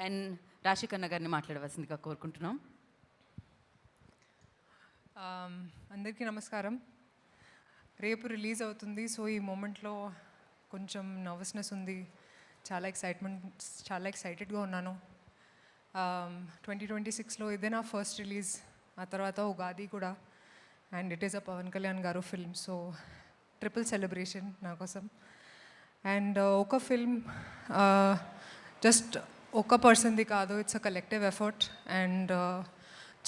And Rashi Khanna గారిని మాట్లాడవలసిందిగా కోరుకుంటున్నాం. అందరికీ నమస్కారం. రేపు రిలీజ్ అవుతుంది. సో ఈ మూమెంట్లో కొంచెం నర్వస్నెస్ ఉంది, చాలా ఎక్సైటెడ్గా ఉన్నాను. 2026లో ఇదే నా ఫస్ట్ రిలీజ్, ఆ తర్వాత ఉగాది కూడా. And it is a Pawan Kalyan గారు ఫిల్మ్, సో ట్రిపుల్ సెలబ్రేషన్ నా కోసం. అండ్ ఒక ఫిల్మ్ జస్ట్ ఒక పర్సన్ది కాదు, it's a collective effort. And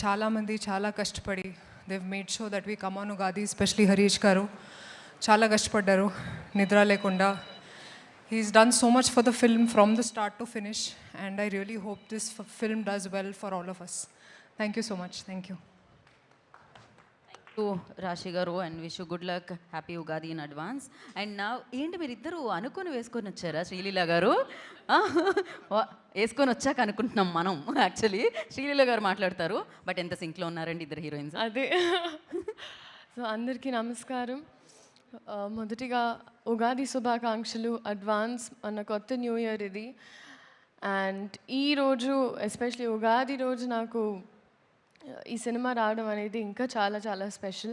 చాలామంది చాలా కష్టపడి they've made sure that we come on Ugadi, especially Harish garu చాలా కష్టపడ్డారు నిద్ర లేకుండా. He's done so much for the film from the start to finish, and I really hope this film does well for all of us. Thank you so much. Thank you. రాశి గారు, and wish good luck, happy Ugadi in advance. And నా ఏంటి మీరు ఇద్దరు అనుకొని వేసుకొని వచ్చారా? శ్రీలీల గారు వేసుకొని వచ్చాక అనుకుంటున్నాం మనం, యాక్చువల్లీ శ్రీలీల గారు మాట్లాడతారు. బట్ ఎంత సింక్లో ఉన్నారండి ఇద్దరు హీరోయిన్స్. అదే. సో అందరికీ నమస్కారం. మొదటిగా ఉగాది శుభాకాంక్షలు అడ్వాన్స్. అన్న కొత్త న్యూ ఇయర్ ఇది. అండ్ ఈరోజు ఎస్పెషలీ ఉగాది రోజు నాకు ఈ సినిమా రావడం అనేది ఇంకా చాలా చాలా స్పెషల్.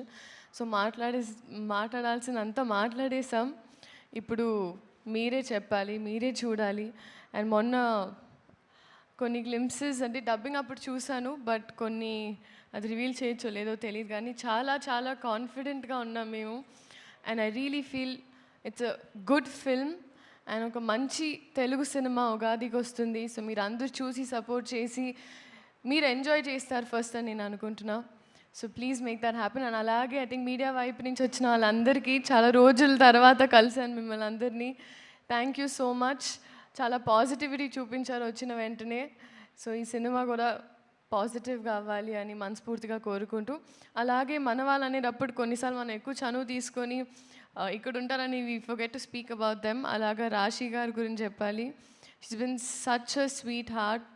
సో మాట్లాడాల్సినంత మాట్లాడేసాం. ఇప్పుడు మీరే చెప్పాలి, మీరే చూడాలి. అండ్ మొన్న కొన్ని గ్లింప్సెస్ అంటే డబ్బింగ్ అప్పుడు చూశాను, బట్ కొన్ని అది రివీల్ చేయొచ్చో లేదో తెలియదు, కానీ చాలా చాలా కాన్ఫిడెంట్గా ఉన్నాం మేము. And I really feel it's a good film and ఒక మంచి తెలుగు సినిమా ఉగాదికి వస్తుంది. సో మీరు అందరూ చూసి సపోర్ట్ చేసి మీరు ఎంజాయ్ చేస్తారు ఫస్ట్ అని నేను అనుకుంటున్నా. So please make that happen. And అలాగే ఐ థింక్ మీడియా వైపు నుంచి వచ్చిన వాళ్ళందరికీ చాలా రోజుల తర్వాత కలిసాను మిమ్మల్ని అందరినీ. Thank you so much. చాలా పాజిటివిటీ చూపించారు వచ్చిన వెంటనే. సో ఈ సినిమా కూడా పాజిటివ్గా అవ్వాలి అని మనస్ఫూర్తిగా కోరుకుంటూ, అలాగే మన వాళ్ళు అనేటప్పుడు కొన్నిసార్లు మనం ఎక్కువ చనువు తీసుకొని ఇక్కడ ఉంటారని we forget to speak about them. అలాగా రాశి గారి గురించి చెప్పాలి. She's been such a sweet heart.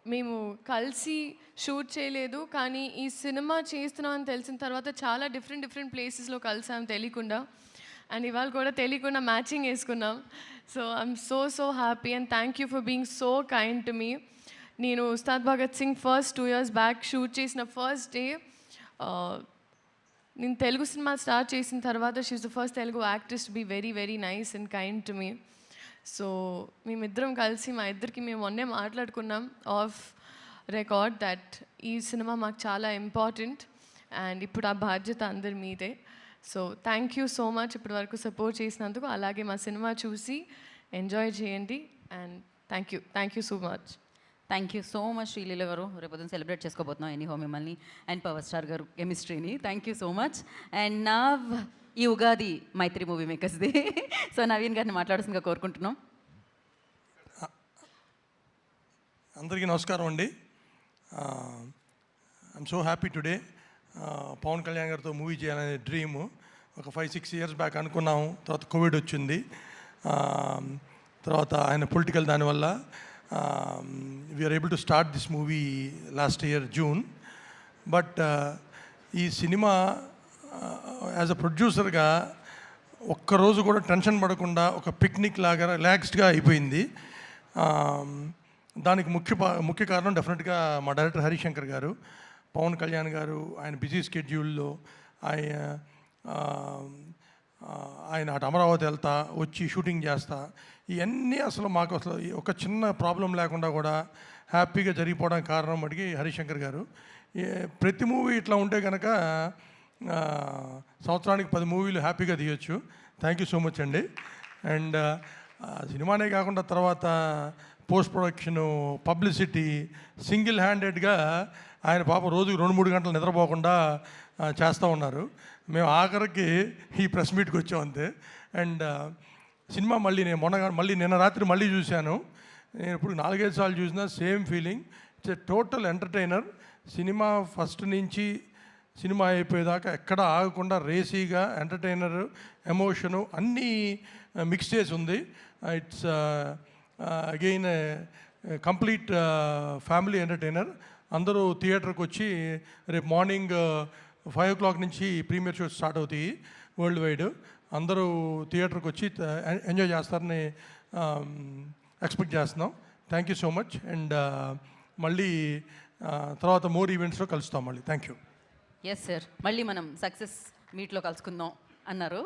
మేము కలిసి షూట్ చేయలేదు, కానీ ఈ సినిమా చేస్తున్నామని తెలిసిన తర్వాత చాలా డిఫరెంట్ ప్లేసెస్లో కలిసాం తెలియకుండా. అండ్ ఇవాళ కూడా తెలియకుండా మ్యాచింగ్ వేసుకున్నాం. So I'm so happy and thank you for being so kind to me. నేను Ustaad Bhagat Singh first 2 years back shoot చేసిన ఫస్ట్ డే, నేను తెలుగు సినిమా స్టార్ట్ చేసిన తర్వాత she is the first Telugu actress to be very nice and kind to me. So మేమిద్దరం కలిసి మా ఇద్దరికి మేము మొన్నే మాట్లాడుకున్నాం ఆఫ్ రికార్డ్ దట్ ఈ సినిమా మాకు చాలా ఇంపార్టెంట్ అండ్ ఇప్పుడు ఆ బాధ్యత అందరి మీదే. So thank you so much ఇప్పటి వరకు సపోర్ట్ చేసినందుకు. అలాగే మా సినిమా చూసి ఎంజాయ్ చేయండి and thank you so much. Thank you so much Sreeleela గారు. రేపు సెలబ్రేట్ చేసుకోబోతున్నాం ఎనీహో మిమ్మల్ని అండ్ పవర్ స్టార్ గారు కెమిస్ట్రీని. Thank you so much. And నా ఈ ఉగాది మైత్రి మూవీ మేకర్స్ది. సో నవీన్ గారిని మాట్లాడాల్సిందిగా కోరుకుంటున్నాం. అందరికీ నమస్కారం అండి. I'm so happy today. Pawan Kalyan గారితో మూవీ చేయాలనే డ్రీమ్ ఒక 5-6 years బ్యాక్ అనుకున్నాము. తర్వాత కోవిడ్ వచ్చింది, తర్వాత ఆయన పొలిటికల్ దానివల్ల we are able to start this movie last year June. But ఈ సినిమా యాజ్ అ ప్రొడ్యూసర్గా ఒక్కరోజు కూడా టెన్షన్ పడకుండా ఒక పిక్నిక్ లాగా రిలాక్స్డ్గా అయిపోయింది. దానికి ముఖ్య కారణం డెఫినెట్గా మా డైరెక్టర్ హరిశంకర్ గారు. పవన్ కళ్యాణ్ గారు ఆయన బిజీ స్కెడ్యూల్లో ఆయన అటు అమరావతి వెళ్తా వచ్చి షూటింగ్ చేస్తా, ఇవన్నీ అసలు మాకు అసలు ఒక చిన్న ప్రాబ్లం లేకుండా కూడా హ్యాపీగా జరిగిపోవడానికి కారణం మటుకి హరిశంకర్ గారు. ప్రతి మూవీ ఇట్లా ఉంటే కనుక సంవత్సరానికి 10 మూవీలు హ్యాపీగా తీయొచ్చు. థ్యాంక్ యూ సో మచ్ అండి. అండ్ సినిమానే కాకుండా తర్వాత పోస్ట్ ప్రొడక్షను, పబ్లిసిటీ సింగిల్ హ్యాండెడ్గా ఆయన పాప రోజుకి 2-3 గంటలు నిద్రపోకుండా చేస్తూ ఉన్నారు. మేము ఆఖరికి ఈ ప్రెస్ మీట్కి వచ్చాం అంతే. అండ్ సినిమా మళ్ళీ నిన్న రాత్రి మళ్ళీ చూశాను. నేను ఇప్పుడు 4-5 సార్లు చూసినా same feeling. It's a total entertainer. Cinema first నుంచి సినిమా అయిపోయేదాకా ఎక్కడ ఆగకుండా రేసీగా ఎంటర్టైనర్, ఎమోషను అన్నీ మిక్స్ చేసి ఉంది. It's again complete family entertainer. అందరూ థియేటర్కి వచ్చి రేపు మార్నింగ్ 5 o'clock నుంచి ప్రీమియర్ షోస్ స్టార్ట్ అవుతాయి వరల్డ్ వైడ్. అందరూ థియేటర్కి వచ్చి ఎంజాయ్ చేస్తారని ఎక్స్పెక్ట్ చేస్తున్నాం. Thank you so much. And మళ్ళీ తర్వాత మోర్ ఈవెంట్స్లో కలుస్తాం మళ్ళీ. Thank you. ఎస్ సార్, మళ్ళీ మనం సక్సెస్ మీట్లో కలుసుకుందాం అన్నారు.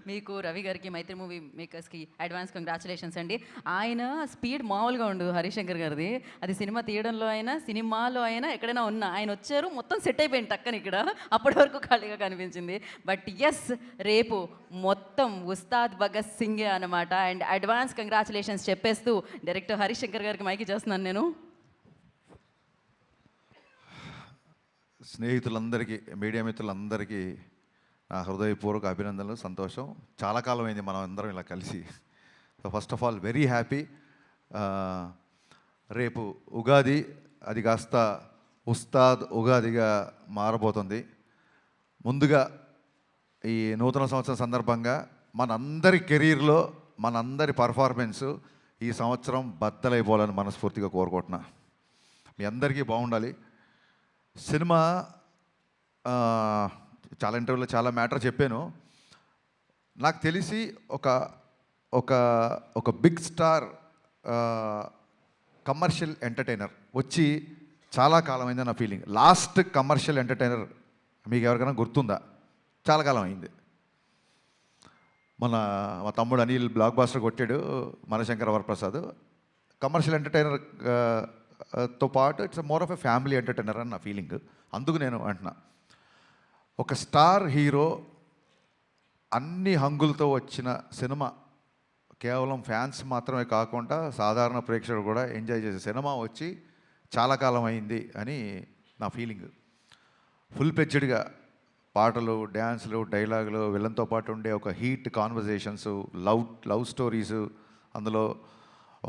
మీకు రవి గారికి మైత్రి మూవీ మేకర్స్కి అడ్వాన్స్ కంగ్రాచులేషన్స్ అండి. ఆయన స్పీడ్ మామూలుగా ఉండు హరిశంకర్ గారిది. అది సినిమా తీయడంలో అయినా సినిమాలో అయినా ఎక్కడైనా ఉన్నా ఆయన వచ్చారు మొత్తం సెట్ అయిపోయింది టక్కని ఇక్కడ. అప్పటి వరకు ఖాళీగా కనిపించింది. బట్ ఎస్, రేపు మొత్తం ఉస్తాద్ భగత్ సింగే అనమాట. అండ్ అడ్వాన్స్ కంగ్రాచులేషన్స్ చెప్పేస్తూ డైరెక్టర్ హరిశంకర్ గారికి మైకి చేస్తున్నాను నేను. స్నేహితులందరికీ, మీడియా మిత్రులందరికీ నా హృదయపూర్వక అభినందనలు, సంతోషం. చాలా కాలం అయింది మనం అందరం ఇలా కలిసి. So first of all very happy. రేపు ఉగాది, అది కాస్త ఉస్తాద్ ఉగాదిగా మారబోతుంది. ముందుగా ఈ నూతన సంవత్సరం సందర్భంగా మనందరి కెరీర్లో మనందరి పర్ఫార్మెన్సు ఈ సంవత్సరం బద్దలైపోవాలని మనస్ఫూర్తిగా కోరుకుంటున్నా. మీ అందరికీ బాగుండాలి. సినిమా చాలా ఇంటర్వ్యూలో చాలా మ్యాటర్ చెప్పాను. నాకు తెలిసి ఒక ఒక ఒక బిగ్ స్టార్ కమర్షియల్ ఎంటర్టైనర్ వచ్చి చాలా కాలమైంది నా ఫీలింగ్. లాస్ట్ కమర్షియల్ ఎంటర్టైనర్ మీకు ఎవరికైనా గుర్తుందా? చాలా కాలం అయింది. మా తమ్ముడు అనిల్ బ్లాక్ బాస్టర్ కొట్టాడు, మనశంకర వరప్రసాద్. కమర్షియల్ ఎంటర్టైనర్ తో పాటు it's more of a family entertainer అని నా ఫీలింగ్. అందుకు నేను అంటున్నా, ఒక స్టార్ హీరో అన్ని హంగులతో వచ్చిన సినిమా, కేవలం ఫ్యాన్స్ మాత్రమే కాకుండా సాధారణ ప్రేక్షకుడు కూడా ఎంజాయ్ చేసే సినిమా వచ్చి చాలా కాలం అయింది అని నా ఫీలింగ్. ఫుల్ పెచ్డ్గా పాటలు, డ్యాన్సులు, డైలాగులు, వీళ్ళతో పాటు ఉండే ఒక హీట్ కాన్వర్జేషన్స్, లవ్ స్టోరీసు, అందులో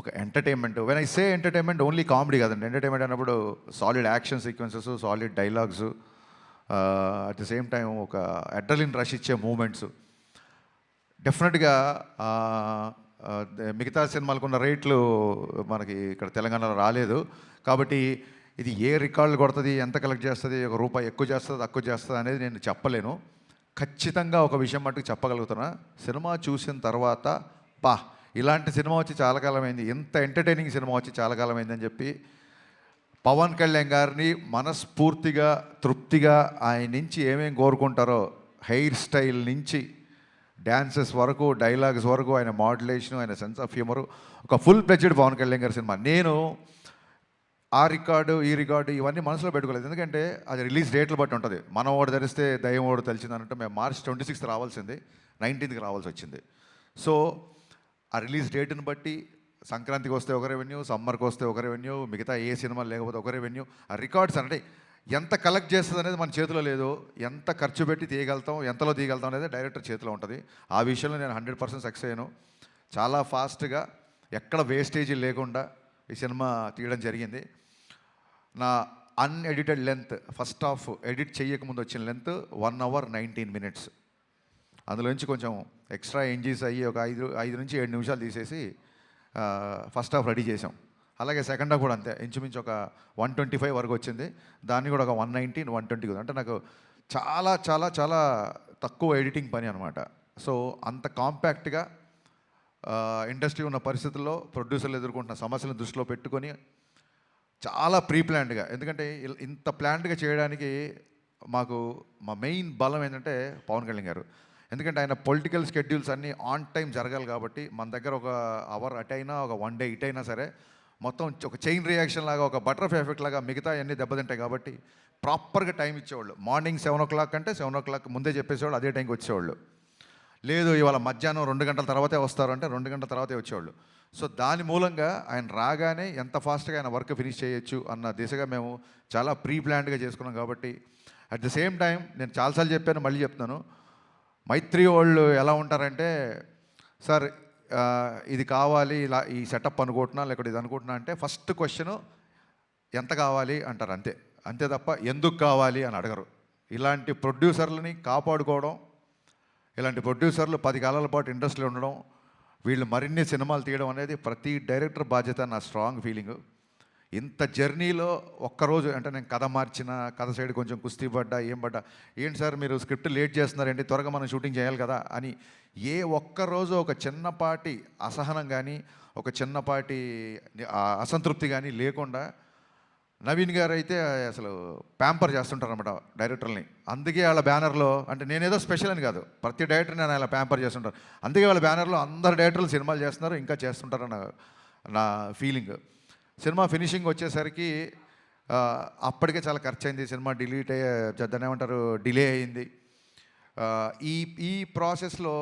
ఒక entertainment. When I say entertainment only comedy కాదండి. ఎంటర్టైన్మెంట్ అన్నప్పుడు solid action sequences, solid dialogues, at the same time ఒక అడ్రలిన్ రష్ ఇచ్చే మూమెంట్స్. డెఫినెట్గా మిగతా సినిమాలకు ఉన్న రేట్లు మనకి ఇక్కడ తెలంగాణలో రాలేదు. కాబట్టి ఇది ఏ రికార్డులు కొడుతుంది, ఎంత కలెక్ట్ చేస్తుంది, ఒక రూపాయి ఎక్కువ చేస్తుంది తక్కువ చేస్తుంది అనేది నేను చెప్పలేను. ఖచ్చితంగా ఒక విషయం మట్టుకు చెప్పగలుగుతున్నా, సినిమా చూసిన తర్వాత ఇలాంటి సినిమా వచ్చి చాలా కాలమైంది, ఇంత ఎంటర్టైనింగ్ సినిమా వచ్చి చాలా కాలమైందని చెప్పి పవన్ కళ్యాణ్ గారిని మనస్ఫూర్తిగా తృప్తిగా ఆయన నుంచి ఏమేమి కోరుకుంటారో, హెయిర్ స్టైల్ నుంచి డ్యాన్సెస్ వరకు, డైలాగ్స్ వరకు, ఆయన మాడ్యులేషను, ఆయన సెన్స్ ఆఫ్ హ్యూమరు, ఒక ఫుల్ ప్లెడ్జ్డ్ పవన్ కళ్యాణ్ గారి సినిమా. నేను ఆ రికార్డు ఈ రికార్డు ఇవన్నీ మనసులో పెట్టుకోలేదు, ఎందుకంటే అది రిలీజ్ డేట్లు బట్టి ఉంటుంది. మనం ఓడి ధరిస్తే దయ్యం ఓడి తెలిసింది అన్నట్టు మేము మార్చ్ 26th రావాల్సింది, 19th రావాల్సి వచ్చింది. సో ఆ రిలీజ్ డేట్ని బట్టి సంక్రాంతికి వస్తే ఒక రెవెన్యూ, సమ్మర్కి వస్తే ఒక రెవెన్యూ, మిగతా ఏ సినిమా లేకపోతే ఒక రెవెన్యూ. ఆ రికార్డ్స్ అంటే ఎంత కలెక్ట్ చేస్తుంది అనేది మన చేతిలో లేదు. ఎంత ఖర్చు పెట్టి తీయగలుగుతాం, ఎంతలో తీయగలుగుతాం అనేది డైరెక్టర్ చేతిలో ఉంటుంది. ఆ విషయంలో నేను 100% సక్సెస్ అయ్యాను. చాలా ఫాస్ట్గా ఎక్కడ వేస్టేజీ లేకుండా ఈ సినిమా తీయడం జరిగింది. నా unedited length, first half edit చేయకముందు వచ్చిన లెంత్ 1 hour 19 minutes. అందులోంచి కొంచెం ఎక్స్ట్రా ఎంజీస్ అయ్యి ఒక 5 నుంచి 7 నిమిషాలు తీసేసి ఫస్ట్ హాఫ్ రెడీ చేసాం. అలాగే సెకండ్ హాఫ్ కూడా అంతే, ఇంచుమించు ఒక 125 వరకు వచ్చింది. దాన్ని కూడా ఒక 119, 120. అంటే నాకు చాలా చాలా చాలా తక్కువ ఎడిటింగ్ పని అనమాట. సో అంత కాంపాక్ట్గా ఇండస్ట్రీ ఉన్న పరిస్థితుల్లో ప్రొడ్యూసర్లు ఎదుర్కొంటున్న సమస్యలను దృష్టిలో పెట్టుకొని చాలా ప్రీ ప్లాన్డ్గా, ఎందుకంటే ఇంత ప్లాన్డ్గా చేయడానికి మా మెయిన్ బలం ఏంటంటే పవన్ కళ్యాణ్ గారు. ఎందుకంటే ఆయన పొలిటికల్ షెడ్యూల్స్ అన్నీ ఆన్ టైం జరగాలి కాబట్టి మన దగ్గర ఒక అవర్ అటు అయినా, ఒక 1 day ఇటు అయినా సరే మొత్తం ఒక చైన్ రియాక్షన్ లాగా, ఒక బటర్ఫ్లై ఎఫెక్ట్ లాగా మిగతా అన్నీ దెబ్బతింటాయి. కాబట్టి ప్రాపర్గా టైం ఇచ్చేవాళ్ళు. మార్నింగ్ 7 o'clock అంటే 7 o'clock ముందే చెప్పేసేవాళ్ళు, అదే టైంకి వచ్చేవాళ్ళు. లేదు ఇవాళ మధ్యాహ్నం 2 గంటల తర్వాతే వస్తారు అంటే 2 గంటల తర్వాతే వచ్చేవాళ్ళు. సో దాని మూలంగా ఆయన రాగానే ఎంత ఫాస్ట్గా ఆయన వర్క్ ఫినిష్ చేయొచ్చు అన్న దిశగా మేము చాలా ప్రీ ప్లాన్డ్గా చేసుకున్నాం. కాబట్టి అట్ ది సేమ్ టైం నేను చాలాసార్లు చెప్పాను, మళ్ళీ చెప్తున్నాను, మైత్రి వాళ్ళు ఎలా ఉంటారంటే, సార్ ఇది కావాలి, ఇలా ఈ సెటప్ అనుకుంటున్నా, లేకపోతే ఇది అనుకుంటున్నా అంటే ఫస్ట్ క్వశ్చను ఎంత కావాలి అంటారు, అంతే తప్ప ఎందుకు కావాలి అని అడగరు. ఇలాంటి ప్రొడ్యూసర్లని కాపాడుకోవడం, ఇలాంటి ప్రొడ్యూసర్లు 10 కాలాల పాటు ఇండస్ట్రీలో ఉండడం, వీళ్ళు మరిన్ని సినిమాలు తీయడం అనేది ప్రతి డైరెక్టర్ బాధ్యత, నా స్ట్రాంగ్ ఫీలింగు. ఇంత జర్నీలో ఒక్కరోజు అంటే నేను కథ మార్చిన, కథ సైడ్ కొంచెం కుస్తీ పడ్డా, ఏం పడ్డా, ఏంటి సార్ మీరు స్క్రిప్ట్ లేట్ చేస్తున్నారండి, త్వరగా మనం షూటింగ్ చేయాలి కదా అని ఏ ఒక్కరోజు ఒక చిన్నపాటి అసహనం కానీ, ఒక చిన్నపాటి అసంతృప్తి కానీ లేకుండా నవీన్ గారు అయితే అసలు ప్యాంపర్ చేస్తుంటారు అనమాట డైరెక్టర్ని. అందుకే వాళ్ళ బ్యానర్లో, అంటే నేనేదో స్పెషల్ అని కాదు, ప్రతి డైరెక్టర్ నేను అలా ప్యాంపర్ చేస్తుంటారు. అందుకే వాళ్ళ బ్యానర్లో అందరు డైరెక్టర్లు సినిమాలు చేస్తున్నారు, ఇంకా చేస్తుంటారన్న నా ఫీలింగ్. సినిమా ఫినిషింగ్ వచ్చేసరికి అప్పటికే చాలా ఖర్చు అయింది, సినిమా దాన్ని ఏమంటారు, డిలే అయింది. ఈ ప్రాసెస్లో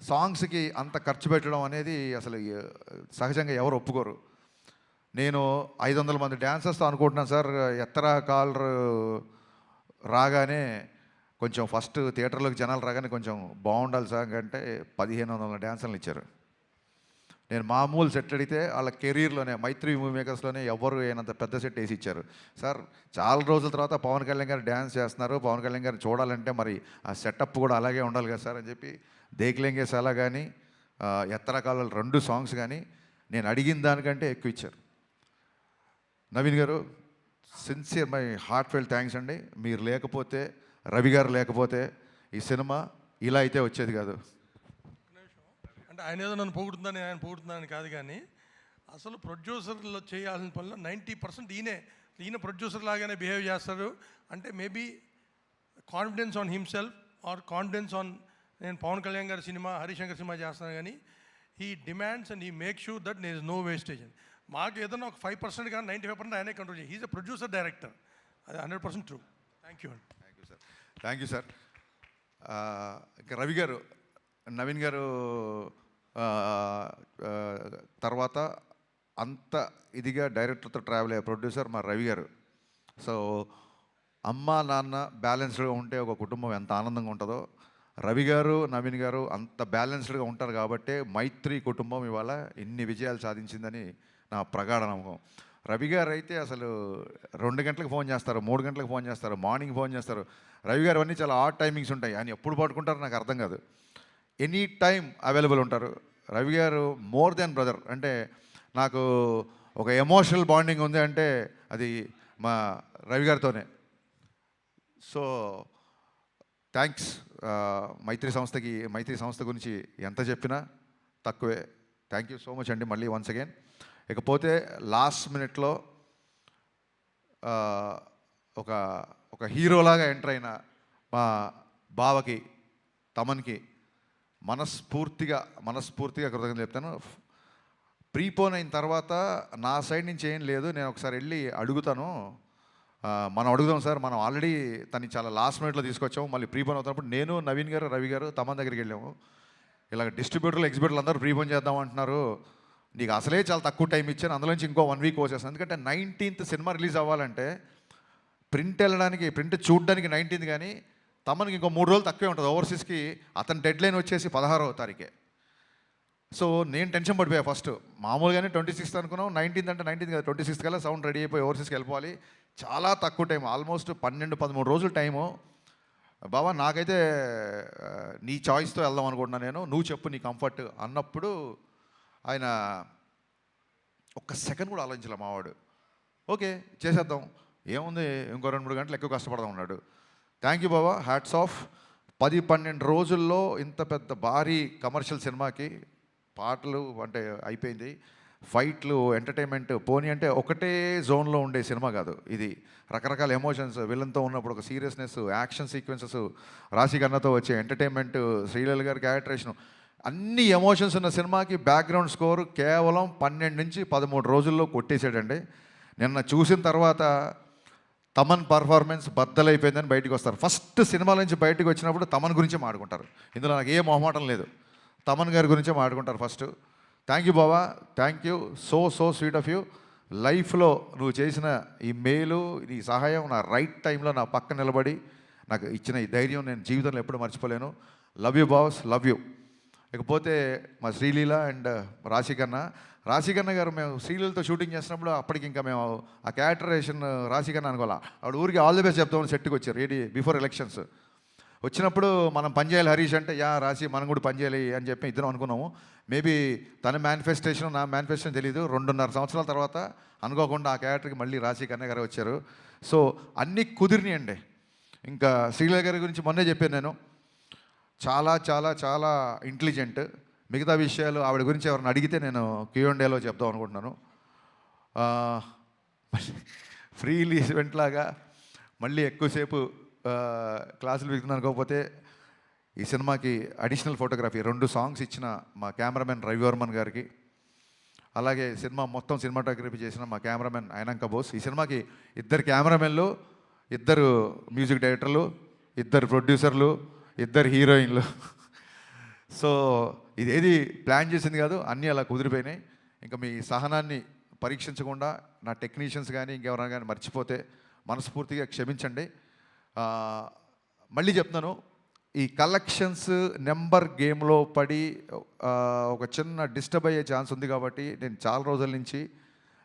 సాంగ్స్కి అంత ఖర్చు పెట్టడం అనేది అసలు సహజంగా ఎవరు ఒప్పుకోరు. నేను 500 మంది డ్యాన్సర్స్తో అనుకుంటున్నాను సార్, ఎత్తరా కాలర్ రాగానే కొంచెం ఫస్ట్ థియేటర్లోకి జనాలు రాగానే కొంచెం బాగుండాలి సార్ అంటే 1500 డ్యాన్సర్లు ఇచ్చారు. నేను మామూలు సెట్ అడిగితే వాళ్ళ కెరీర్లోనే మైత్రి మూవీ మేకర్స్లోనే ఎవరు అయినంత పెద్ద సెట్ వేసి ఇచ్చారు. సార్ చాలా రోజుల తర్వాత పవన్ కళ్యాణ్ గారు డ్యాన్స్ చేస్తున్నారు, పవన్ కళ్యాణ్ గారు చూడాలంటే మరి ఆ సెటప్ కూడా అలాగే ఉండాలి కదా సార్ అని చెప్పి దేక్లేంగే సాలా కానీ ఎత్తరా కాలాలు 2 సాంగ్స్ కానీ నేను అడిగిన దానికంటే ఎక్కువ ఇచ్చారు. నవీన్ గారు, sincere my heartfelt thanks అండి. మీరు లేకపోతే, రవి గారు లేకపోతే ఈ సినిమా ఇలా అయితే వచ్చేది కాదు. అంటే ఆయన ఏదో నన్ను పొగుడుతుందని ఆయన పొగుడుతుందని కాదు, కానీ అసలు ప్రొడ్యూసర్లో చేయాల్సిన పనిలో 90% ఈయన ప్రొడ్యూసర్ లాగానే బిహేవ్ చేస్తారు. అంటే maybe confidence on himself are confidence on నేను పవన్ కళ్యాణ్ గారి సినిమా, హరిశంకర్ సినిమా చేస్తున్నాను, కానీ ఈ డిమాండ్స్ అండ్ ఈ make sure that there is no wastage అని. మాకు ఏదైనా ఒక 5% కానీ 95% ఆయనే కంట్రోల్ చేయాలి. హీజ్ ఎ ప్రొడ్యూసర్ డైరెక్టర్, అది 100% ట్రూ. థ్యాంక్ యూ అండి. Thank you sir. ఇంకా రవి గారు, నవీన్ గారు తర్వాత అంత ఇదిగా డైరెక్టర్తో ట్రావెల్ అయ్యే ప్రొడ్యూసర్ మా రవి గారు. సో అమ్మ నాన్న బ్యాలెన్స్డ్గా ఉంటే ఒక కుటుంబం ఎంత ఆనందంగా ఉంటుందో, రవి గారు నవీన్ గారు అంత బ్యాలెన్స్డ్గా ఉంటారు కాబట్టే మైత్రి కుటుంబం ఇవాళ ఇన్ని విజయాలు సాధించిందని నా ప్రగాఢ నమ్మకం. రవి గారు అయితే అసలు 2 గంటలకు ఫోన్ చేస్తారు, 3 గంటలకు ఫోన్ చేస్తారు, మార్నింగ్ ఫోన్ చేస్తారు. రవి గారు అన్నీ చాలా ఆడ్ టైమింగ్స్ ఉంటాయి, ఆయన ఎప్పుడు పడుకుంటారో నాకు అర్థం కాదు. ఎనీ టైం అవైలబుల్ ఉంటారు. రవి గారు మోర్ దెన్ బ్రదర్. అంటే నాకు ఒక ఎమోషనల్ బాండింగ్ ఉంది అంటే అది మా రవి గారితోనే. So thanks. మైత్రి సంస్థ గురించి ఎంత చెప్పినా తక్కువే. థ్యాంక్ యూ సో మచ్ అండి మళ్ళీ వన్స్ అగైన్. ఇకపోతే లాస్ట్ మినిట్లో ఒక హీరోలాగా ఎంటర్ అయిన మా బావకి, తమన్కి మనస్ఫూర్తిగా కృతజ్ఞతలు చెప్తాను. ప్రీపోన్ అయిన తర్వాత నా సైడ్ నుంచి ఏం లేదు, నేను ఒకసారి వెళ్ళి అడుగుతాను. మనం అడుగుదాం సార్, మనం ఆల్రెడీ తను చాలా లాస్ట్ మినిట్లో తీసుకొచ్చాము, మళ్ళీ ప్రీపోన్ అవుతున్నప్పుడు నేను, నవీన్ గారు, రవి గారు తమన్ దగ్గరికి వెళ్ళాము. ఇలా డిస్ట్రిబ్యూటర్లు, ఎగ్జిబ్యూటర్లు అందరూ ప్రీపోన్ చేద్దాం అంటున్నారు, నీకు అసలే చాలా తక్కువ టైం ఇచ్చాను, అందులోంచి ఇంకో 1 వీక్ వచ్చేస్తాను. ఎందుకంటే 19th సినిమా రిలీజ్ అవ్వాలంటే ప్రింట్ చూడడానికి 19th, కానీ తమనికి ఇంకో 3 రోజులు తక్కువే ఉంటుంది. ఓవర్సీస్కి అతని డెడ్ లైన్ వచ్చేసి 16వ తారీఖే. సో నేను టెన్షన్ పడిపోయా. ఫస్ట్ మామూలుగానే 26th అనుకున్నాం, 19th అంటే 19th కదా, 26th కల్లా సౌండ్ రెడీ అయిపోయి ఓవర్సీస్కి వెళ్ళిపోవాలి. చాలా తక్కువ టైం, ఆల్మోస్ట్ 12-13 రోజులు టైము. బాబా నాకైతే నీ చాయిస్తో వెళ్దాం అనుకుంటున్నాను నేను, నువ్వు చెప్పు నీ కంఫర్ట్ అన్నప్పుడు ఆయన ఒక్క సెకండ్ కూడా ఆలోచించలే మావాడు. ఓకే చేసేద్దాం, ఏముంది ఇంకో 2-3 గంటలు ఎక్కువ కష్టపడదాం అన్నాడు. Thank you Baba, hats off. 10-12 రోజుల్లో ఇంత పెద్ద భారీ కమర్షియల్ సినిమాకి పాటలు అంటే అయిపోయింది, ఫైట్లు, ఎంటర్టైన్మెంట్ పోనీ అంటే ఒకటే జోన్లో ఉండే సినిమా కాదు ఇది. రకరకాల ఎమోషన్స్, విలన్తో ఉన్నప్పుడు ఒక సీరియస్నెస్, యాక్షన్ సీక్వెన్సెస్, రాశికన్నతో వచ్చే ఎంటర్టైన్మెంట్, శ్రీలీల గారి క్యారెక్టరేషన్, అన్ని ఎమోషన్స్ ఉన్న సినిమాకి బ్యాక్గ్రౌండ్ స్కోర్ కేవలం 12-13 రోజుల్లో కొట్టేసాడండి. నిన్న చూసిన తర్వాత తమన్ పర్ఫార్మెన్స్ బద్దలైపోయిందని బయటకు వస్తారు. ఫస్ట్ సినిమాల నుంచి బయటకు వచ్చినప్పుడు తమన్ గురించే మాట్లాడుకుంటారు. ఇందులో నాకు ఏ మొహమాటం లేదు, తమన్ గారి గురించే మాట్లాడుకుంటారు first. Thank you Baba, thank you, so sweet of you. లైఫ్లో నువ్వు చేసిన ఈ మేలు, ఈ సహాయం, నా రైట్ టైంలో నా పక్క నిలబడి నాకు ఇచ్చిన ఈ ధైర్యం నేను జీవితంలో ఎప్పుడు మర్చిపోలేను. Love you boss, love you. ఇకపోతే మా శ్రీలీల అండ్ రాశికన్న గారు, మేము శ్రీలీలతో షూటింగ్ చేసినప్పుడు అప్పటికి ఇంకా మేము ఆ క్యారెక్టరేషన్ రాశికన్న అనుకోవాలా, ఆవిడ ఊరికి ఆల్ ది బెస్ట్ చెప్తామని సెట్కి వచ్చారు, ఏది బిఫోర్ ఎలక్షన్స్. వచ్చినప్పుడు మనం పని చేయాలి హరీష్ అంటే యా రాసి మనం కూడా పని చేయాలి అని చెప్పి ఇద్దరం అనుకున్నాము. మేబీ తన మేనిఫెస్టేషన్ నా మేనిఫెస్టేషన్ తెలీదు. 2.5 సంవత్సరాల తర్వాత అనుకోకుండా ఆ క్యారెక్టర్కి మళ్ళీ రాశి కన్నయ్య గారు వచ్చారు. సో అన్నీ కుదిరినాయండి. ఇంకా శ్రీలీల గారి గురించి మొన్నే చెప్పాను నేను. చాలా చాలా చాలా ఇంటెలిజెంట్. మిగతా విషయాలు ఆవిడ గురించి ఎవరిని అడిగితే నేను Q&Aలో చెప్దాం అనుకుంటున్నాను. ఫ్రీ ఈవెంట్ లాగా మళ్ళీ ఎక్కువసేపు క్లాసులు వింటున్నాను. కాకపోతే ఈ సినిమాకి అడిషనల్ ఫోటోగ్రఫీ 2 సాంగ్స్ ఇచ్చిన మా కెమెరామెన్ రవివర్మన్ గారికి, అలాగే సినిమా మొత్తం సినిమాటోగ్రఫీ చేసిన మా కెమెరామెన్ అయినంక బోస్. ఈ సినిమాకి 2 కెమెరామెన్లు, 2 మ్యూజిక్ డైరెక్టర్లు, 2 ప్రొడ్యూసర్లు, 2 హీరోయిన్లు. సో ఇదేది ప్లాన్ చేసింది కాదు, అన్నీ అలా కుదిరిపోయినాయి. ఇంకా మీ సహనాన్ని పరీక్షించకుండా నా టెక్నీషియన్స్ కానీ ఇంకెవరైనా కానీ మర్చిపోతే మనస్ఫూర్తిగా క్షమించండి. మళ్ళీ చెప్తున్నాను, ఈ కలెక్షన్స్ నెంబర్ గేమ్లో పడి ఒక చిన్న డిస్టర్బ్ అయ్యే ఛాన్స్ ఉంది. కాబట్టి నేను చాలా రోజుల నుంచి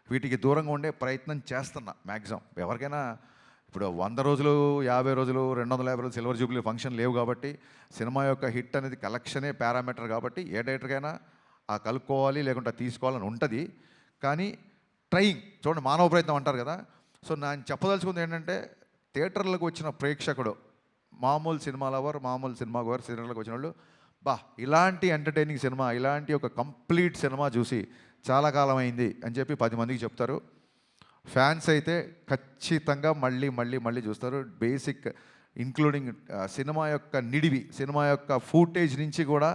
వీటికి దూరంగా ఉండే ప్రయత్నం చేస్తున్నా మ్యాక్సిమం. ఎవరికైనా ఇప్పుడు 100 రోజులు, 50 రోజులు, 250 రోజులు సిల్వర్ జూబ్లీ ఫంక్షన్ లేవు. కాబట్టి సినిమా యొక్క హిట్ అనేది కలెక్షనే పారామీటర్. కాబట్టి ఏ డైరెక్టర్కైనా ఆ కలుపుకోవాలి లేకుంటే తీసుకోవాలని ఉంటుంది. కానీ ట్రయింగ్ చూడండి, మానవ ప్రయత్నం అంటారు కదా. సో నేను చెప్పదలుచుకుంది ఏంటంటే, థియేటర్లకు వచ్చిన ప్రేక్షకుడు, మామూలు సినిమా లవర్, మామూలు సినిమా గోవర్, థియేటర్లకు వచ్చిన వాళ్ళు ఇలాంటి ఎంటర్టైనింగ్ సినిమా, ఇలాంటి ఒక కంప్లీట్ సినిమా చూసి చాలా కాలం అయింది అని చెప్పి 10 మందికి చెప్తారు. ఫ్యాన్స్ అయితే ఖచ్చితంగా మళ్ళీ మళ్ళీ మళ్ళీ చూస్తారు. బేసిక్ ఇంక్లూడింగ్ సినిమా యొక్క నిడివి, సినిమా యొక్క ఫూటేజ్ నుంచి కూడా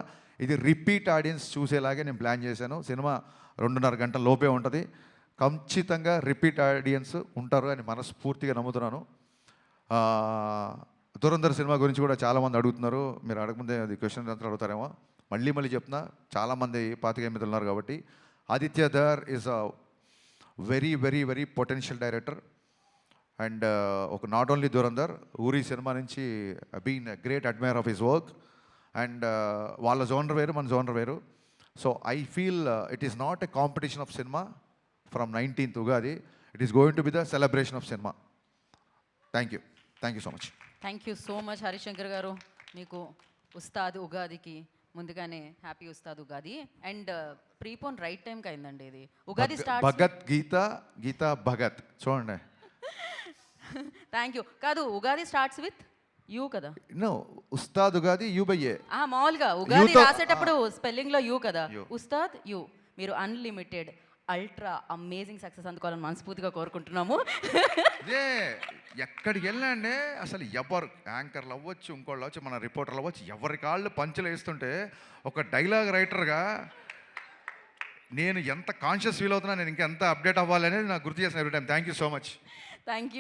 ఇది రిపీట్ ఆడియన్స్ చూసేలాగే నేను ప్లాన్ చేశాను. సినిమా 2.5 గంటల లోపే ఉంటుంది. ఖచ్చితంగా రిపీట్ ఆడియన్స్ ఉంటారు అని మనస్ఫూర్తిగా నమ్ముతున్నాను. దురంధర్ సినిమా గురించి కూడా చాలామంది అడుగుతున్నారు. మీరు అడగముందే అది క్వశ్చన్ అంతా అడుగుతారేమో. మళ్ళీ చెప్తున్నా, చాలామంది 25 ఉన్నారు కాబట్టి. Aditya Dhar is a very very very potential director. And ఒక not only Dhurandhar, Uri cinema నుంచి been great admire of his work. And వాళ్ళ జోనర్ వేరు, మన జోనర్ వేరు. So I feel it is not a competition of cinema from 19th Ugadi. It is going to be the celebration of cinema. Thank you so much. Thank you so much Harishankar గారు. మీకు ఉస్తాద్ ఉగాదికి ముందుగానే happy Ustaad Ugadi. And prepone right టైంకి అయిందండి ఇది. Ugadi start Bhagat Geetha Bhagat చూడండి. Thank you. కాదు, Ugadi starts with you కదా. No, Ustaad Ugadi U by A. మామూలుగా ఉగాది యూతో- రాసేటప్పుడు స్పెల్లింగ్ లో యూ కదా. యూ. ఉస్తాద్ యూ. మీరు అన్లిమిటెడ్ అల్ట్రా అమేజింగ్ సక్సెస్ అందుకోవాలని మనస్ఫూర్తిగా కోరుకుంటున్నాము. ఇదే ఎక్కడికి వెళ్ళండి అసలు ఎవరు యాంకర్లు అవ్వచ్చు, ఇంకోళ్ళు అవ్వచ్చు, మన రిపోర్టర్లు అవ్వచ్చు, ఎవరి కాళ్ళు పంచులు వేస్తుంటే ఒక డైలాగ్ రైటర్గా నేను ఎంత కాన్షియస్ ఫీల్ అవుతున్నా, నేను ఇంకా ఎంత అప్డేట్ అవ్వాలి అనేది నాకు గుర్తు చేసిన every time. Thank you so much. Thank you.